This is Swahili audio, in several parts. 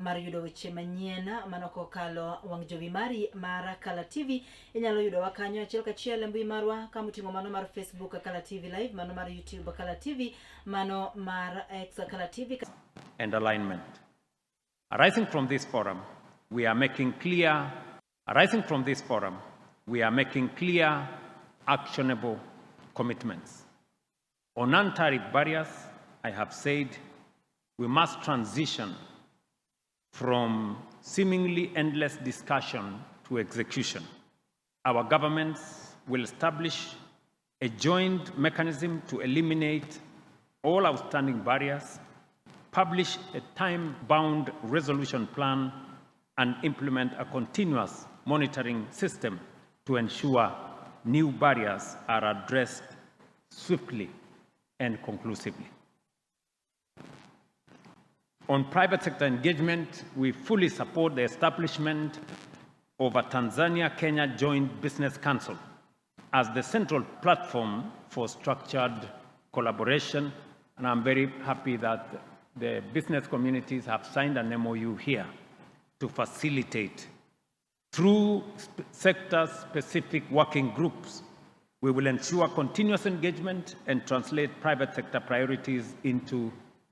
mar yudo weche manyien manoko kalo wang jowi mari mar Kala TV inyalo yudo wa kanyo achiel kachiel mbui marwa kamutingo mano mar Facebook Kala TV Live, mano mar YouTube Kala TV, mano mar X Kala TV and alignment. Arising from this forum, we are making clear actionable commitments. On non-tariff barriers, I have said we must transition from seemingly endless discussion to execution. Our governments will establish a joint mechanism to eliminate all outstanding barriers, publish a time-bound resolution plan, and implement a continuous monitoring system to ensure new barriers are addressed swiftly and conclusively. On private sector engagement, we fully support the establishment of a Tanzania-Kenya Joint Business Council as the central platform for structured collaboration, and I'm very happy that the business communities have signed an MOU here to facilitate. Through sector-specific working groups, we will ensure continuous engagement and translate private sector priorities into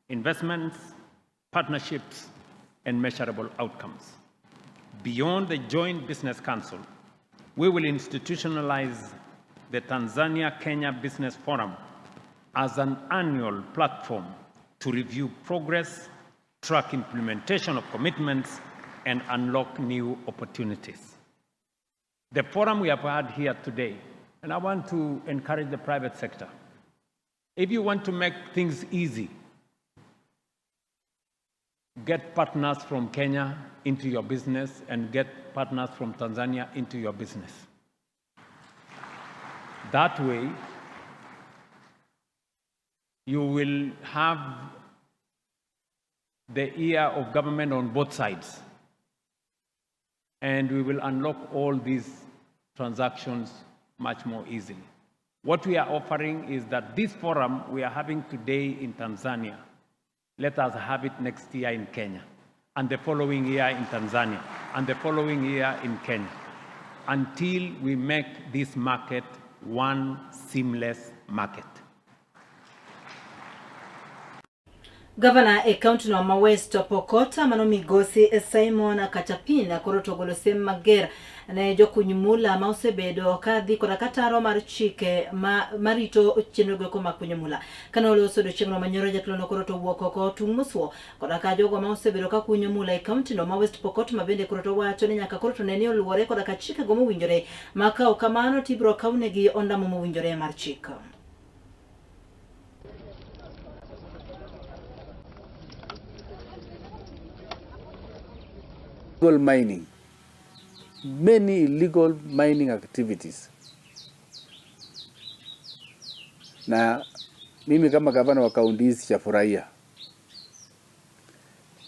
investments, partnerships, and measurable outcomes. Beyond the Joint Business Council, we will institutionalize the Tanzania-Kenya Business Forum as an annual platform to review progress, track implementation of commitments, and unlock new opportunities. The forum we have had here today, and I want to encourage the private sector. If you want to make things easy, get partners from Kenya into your business and get partners from Tanzania into your business. That way, you will have the ear of government on both sides, and we will unlock all these transactions much more easily. What we are offering is that this forum we are having today in Tanzania, let us have it next year in Kenya, and the following year in Tanzania, and the following year in Kenya, until we make this market one seamless market. Governor e county no West Pokot mano migosi Simon Katapina koro togolo sem mager ne jokunyumula ma osebedo kadhi koda kataro mar chike marito chenro go ma kunyumula kana oloso do chieng' no manyoro jatlono koro to wuok oko tung'uswo koda ka jogo ma osebedo ka kunyumula e county no West Pokot ma bende koro to wacho ni nyaka koro to neni oluore koda ka chike go mowinjore ma ka kamano tibro kawnegi ondamo mowinjore mar chike. Illegal mining, many illegal mining activities. Na mimi kama gavana wa kaunti hii sijafurahia,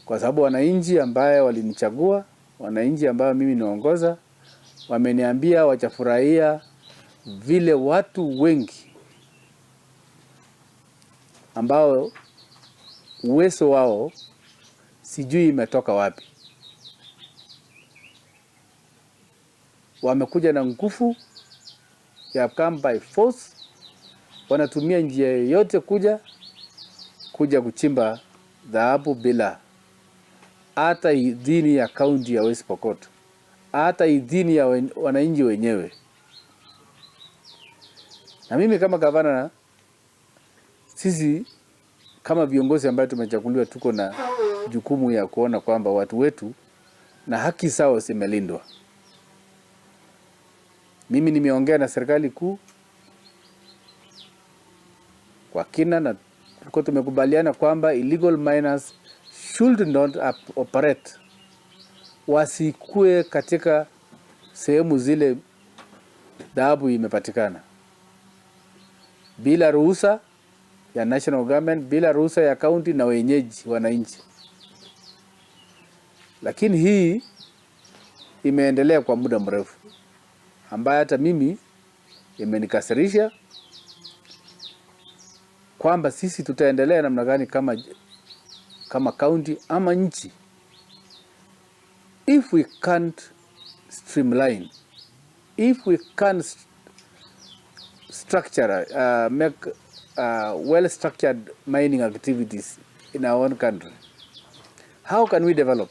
kwa sababu wananchi ambaye walinichagua, wananchi ambao mimi naongoza, wameniambia wachafurahia vile watu wengi ambao uwezo wao sijui imetoka wapi, wamekuja na nguvu ya come by force, wanatumia njia yote kuja kuchimba dhahabu bila hata idhini ya kaunti ya West Pokot, hata idhini ya wananchi wenyewe. Na mimi kama gavana, sisi kama viongozi ambao tumechaguliwa tuko na jukumu ya kuona kwamba watu wetu na haki zao zimelindwa. Mimi nimeongea na serikali kuu kwa kina na tulikuwa tumekubaliana kwamba illegal miners should not operate, wasikue katika sehemu zile dhahabu imepatikana bila ruhusa ya national government, bila ruhusa ya county na wenyeji wananchi. Lakini hii imeendelea kwa muda mrefu, ambaye hata mimi imenikasirisha kwamba sisi tutaendelea namna gani kama county ama nchi if we can't streamline, if we can't make well-structured mining activities in our own country, how can we develop?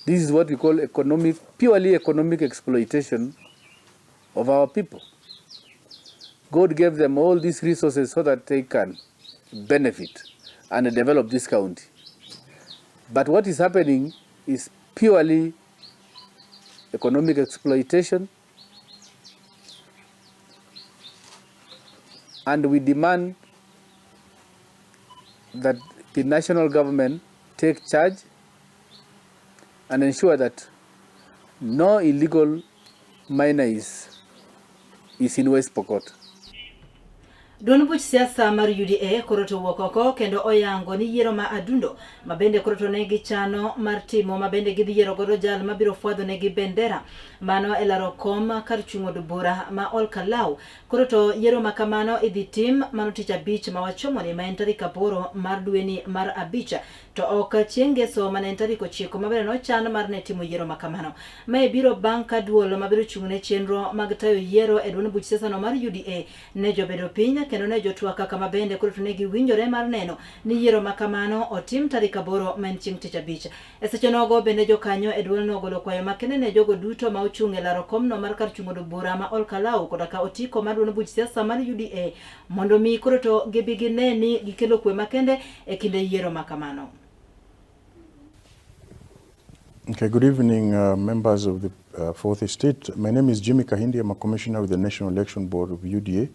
This is what we call purely economic exploitation of our people. God gave them all these resources so that they can benefit and develop this county. But what is happening is purely economic exploitation, and we demand that the national government take charge and ensure that no illegal miner is in West Pokot. Duond buch siasa mar UDA koroto wokoko kendo oyango ni yiero ma adundo mabende koroto negi chano mar timo mabende gidhi yiero godo jal mabiro fwadho negi bendera mano elaro kom kar chungo dubura ma ol kalau koroto yiero makamano idhi tim mano tich abich ma wachomo ni maen tarik 8 mar dweni mar abicha to ok chieng' ngeso mane en tarik 9 mabende no chan mar ne timo yiero makamano mae biro bang' ka duol mabiro chung'ne chenro mag tayo yiero e duond buch siasa no mar UDA ne jobedo piny kendo ne jotwaka kama bende koroto negi winjore mar neno ni yiero makamano otim tarik 8 maen chieng' tich abich e seche nogo bende jokanyo e duol no ogolo kwayo makende ne jogo duto ma ochung' e laro komno mar kar chung'o bura ma ol kalau koda ka otiko mar duond buch siasa mar UDA mondo mi koroto gibi gine ni gikelo kwe makende e kinde yiero makamano. Okay, good evening, members of the 4th Estate. My name is Jimmy Kahindi. I'm a commissioner with the National Election Board of UDA.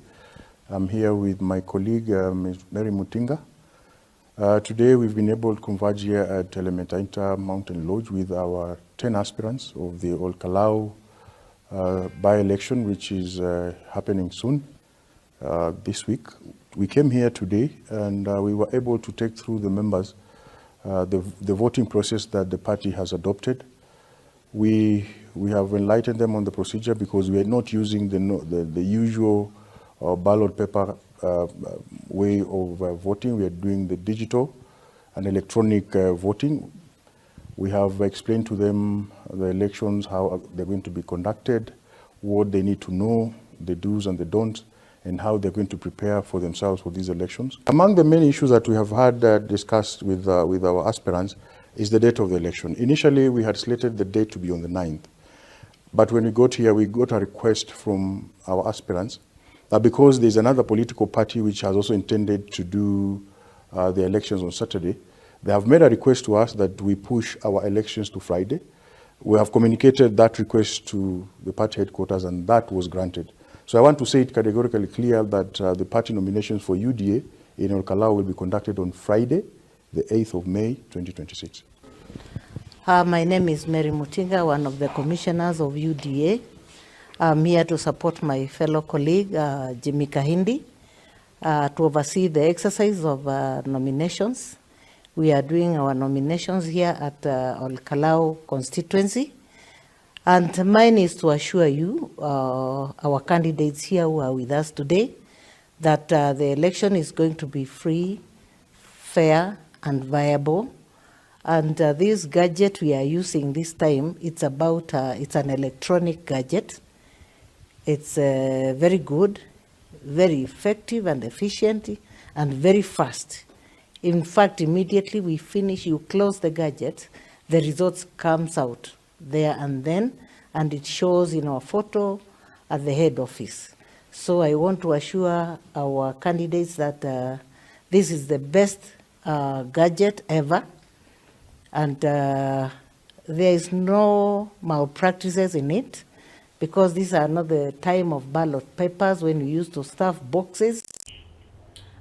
I'm here with my colleague, Ms. Mary Mutinga. Today, we've been able to converge here at Elementaita Mountain Lodge with our 10 aspirants of the Ol Kalau by-election, which is happening soon, this week. We came here today, and we were able to take through the members the voting process that the party has adopted. We have enlightened them on the procedure because we are not using the usual ballot paper way of voting. We are doing the digital and electronic voting. We have explained to them the elections, how they're going to be conducted, what they need to know, the do's and the don'ts, and how they're going to prepare for themselves for these elections. Among the many issues that we have had discussed with our aspirants is the date of the election. Initially, we had slated the date to be on the 9th. But when we got here, we got a request from our aspirants that because there's another political party which has also intended to do the elections on Saturday, they have made a request to us that we push our elections to Friday. We have communicated that request to the party headquarters, and that was granted. So I want to say it categorically clear that the party nominations for UDA in Ol Kalau will be conducted on Friday, the 8th of May, 2026. My name is Mary Mutinga, one of the commissioners of UDA. I'm here to support my fellow colleague, Jimmy Kahindi, to oversee the exercise of nominations. We are doing our nominations here at Ol Kalau constituency. And mine is to assure you, our candidates here who are with us today, that the election is going to be free, fair, and viable. And this gadget we are using this time, it's an electronic gadget. It's very good, very effective and efficient, and very fast. In fact, immediately we finish, you close the gadget, the results comes out there and then, and it shows in our photo at the head office. So I want to assure our candidates that this is the best gadget ever, and there is no malpractices in it, because these are not the time of ballot papers when we used to stuff boxes.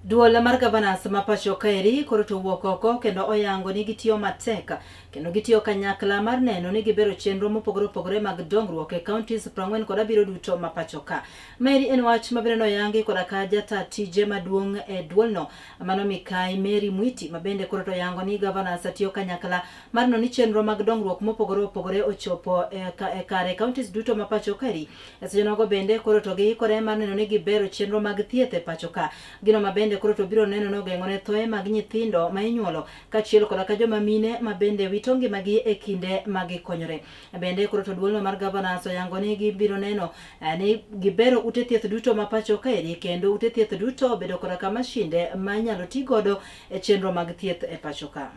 Duola mar gavana sama pacho kaeri koroto wokoko kendo oyango ni gitiyo mateka kendo gitiyo kanyakla mar neno ni gibero chenro mopogore mag dongruok e counties 40 koda biro duto mapacho ka. Mary en wach mabiro no yangi koda ka jata tije maduong' e duolno mano Mikai Mary Mwiti mabende koroto yango ni gavana satiyo kanyakla mar no ni chenro mag dongruok mopogore ochopo e kare counties duto mapacho kaeri. Esenogo bende koroto gi kore mar neno ni gibero chenro mag thieth e pacho ka. Gino mabende mabende koro to biro neno no geng'one thoe mag nyithindo ma inyuolo kachiel koda ka joma mine mabende wito ngimagi e kinde magikonyore. Bende koro to duolno mar gavana oyango ni gibiro neno ni gibero ute thieth duto ma pacho kaeri kendo ute thieth duto bedo koda ka mashinde ma inyalo ti godo e chenro mag thieth e pacho ka.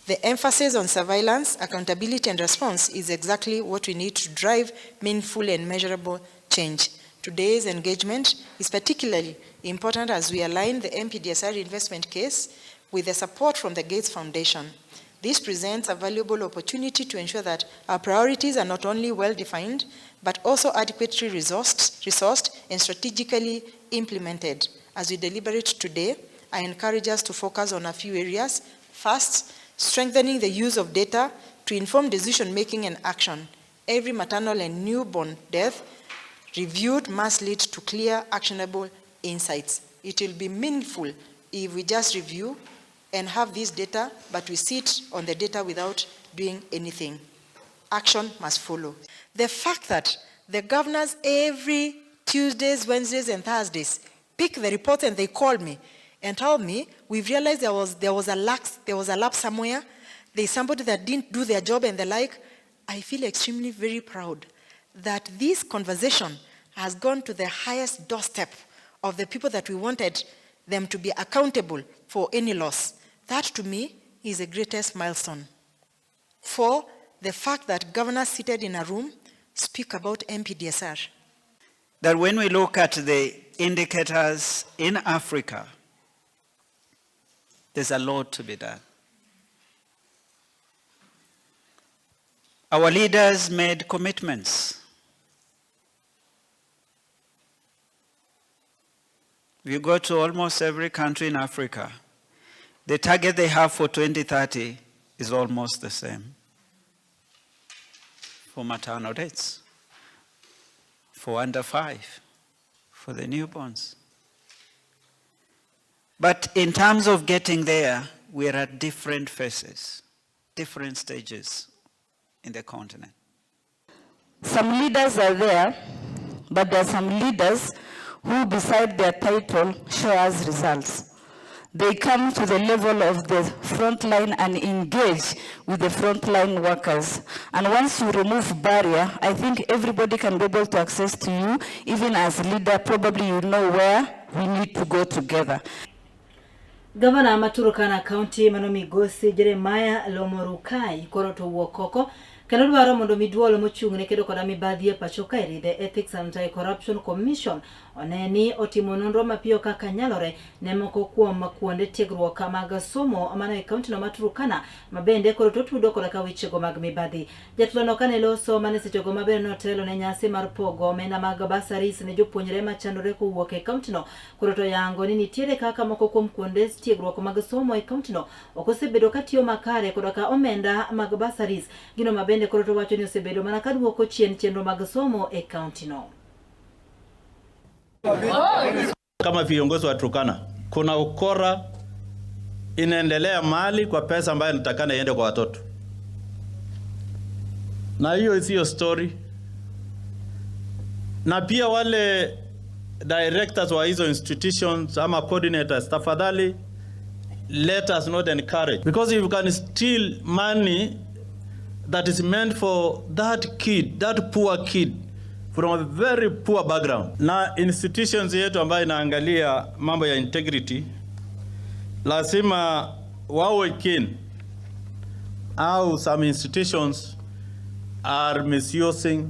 The emphasis on surveillance, accountability and response is exactly what we need to drive meaningful and measurable change. Today's engagement is particularly important as we align the MPDSR investment case with the support from the Gates Foundation. This presents a valuable opportunity to ensure that our priorities are not only well-defined, but also adequately resourced and strategically implemented. As we deliberate today, I encourage us to focus on a few areas. First, strengthening the use of data to inform decision-making and action. Every maternal and newborn death reviewed must lead to clear, actionable insights. It will be meaningful if we just review and have this data, but we sit on the data without doing anything. Action must follow. The fact that the governors every Tuesdays, Wednesdays, and Thursdays pick the report and they call me and told me, we've realized there was a lapse somewhere, there's somebody that didn't do their job and the like. I feel extremely very proud that this conversation has gone to the highest doorstep of the people that we wanted them to be accountable for any loss. That to me is the greatest milestone. For the fact that governors seated in a room speak about MPDSR. That when we look at the indicators in Africa, there's a lot to be done. Our leaders made commitments. We go to almost every country in Africa. The target they have for 2030 is almost the same. For maternal deaths, for under 5, for the newborns. But in terms of getting there, we are at different phases, different stages in the continent. Some leaders are there, but there are some leaders who, beside their title, show us results. They come to the level of the front line and engage with the frontline workers. And once you remove barrier, I think everybody can be able to access to you. Even as a leader, probably you know where we need to go together. Governor Maturukana County Migosi Jeremiah Lomorukai koro to wuokoko kendo dwaro mondo miduolo mochung'ne kedo koda mibadhi e pacho kaeri the Ethics and Anti-Corruption Commission oneni otimo nonro mapiyo kaka nyalore ne moko kuom kuonde tiegruok mag somo mana e kaunti no Maturukana mabende koro to tudo koda ka wechego mag mibadhi. Jatlono kane loso mane sechego maber notelo ne nyasi mar pogo omenda mag bursaries ne jopuonjre machandore kowuok e kaunti no koro to yango ni nitiere kaka moko kuom kuonde tiegruok mag somo e kaunti no okosebedo katiyo makare koda ka omenda mag bursaries gino mabende koro to wacho ni osebedo mana ka duoko chien chenro mag somo e kaunti no. Kama viongozi wa Turkana, kuna ukora inaendelea mali kwa pesa ambayo inatakana iende kwa watoto. Na hiyo sio story. Na pia wale directors wa hizo institutions ama coordinators, tafadhali let us not encourage, because if you can steal money that is meant for that kid, that poor kid from a very poor background. Na institutions yetu ambayo inaangalia mambo ya integrity lazima wawe keen, au some institutions are misusing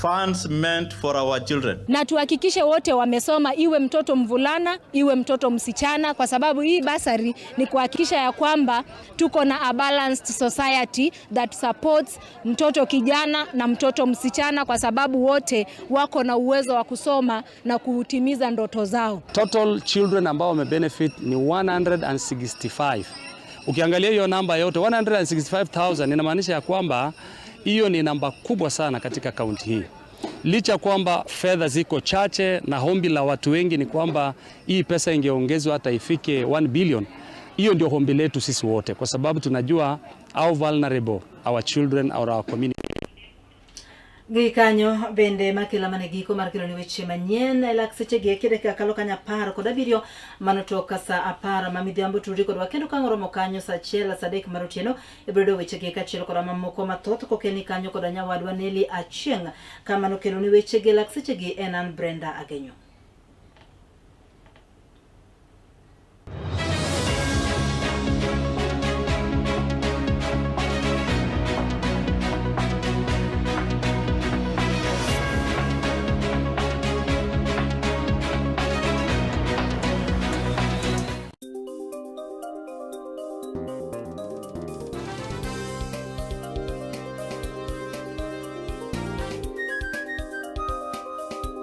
funds meant for our children. Na tuhakikishe wote wamesoma, iwe mtoto mvulana, iwe mtoto msichana, kwa sababu hii basari ni kuhakikisha ya kwamba tuko na a balanced society that supports mtoto kijana na mtoto msichana, kwa sababu wote wako na uwezo wa kusoma na kutimiza ndoto zao. Total children ambao wamebenefit ni 165. Ukiangalia hiyo namba yote 165,000 inamaanisha ya kwamba hiyo ni namba kubwa sana katika kaunti hii. Licha kwamba fedha ziko chache na hombi la watu wengi ni kwamba hii pesa ingeongezwa hata ifike 1 billion. Hiyo ndio hombi letu sisi wote, kwa sababu tunajua how vulnerable our children or our community. Gikanyo bende makela mane giko mar kelo ni weche manyien lak seche gi kede kakalo kanya par kod abiriyo manotoka sa apar mamidhiambo turi kod wakendo kang'oromo kanyo sa achiel sa adek mar otieno ibrodo weche gi kachiel kod mamoko mathoth kokeni kanyo kod nyawadwa Neli Chieng kamano kelo ni weche gi lak seche gi en an Brenda Agenyo.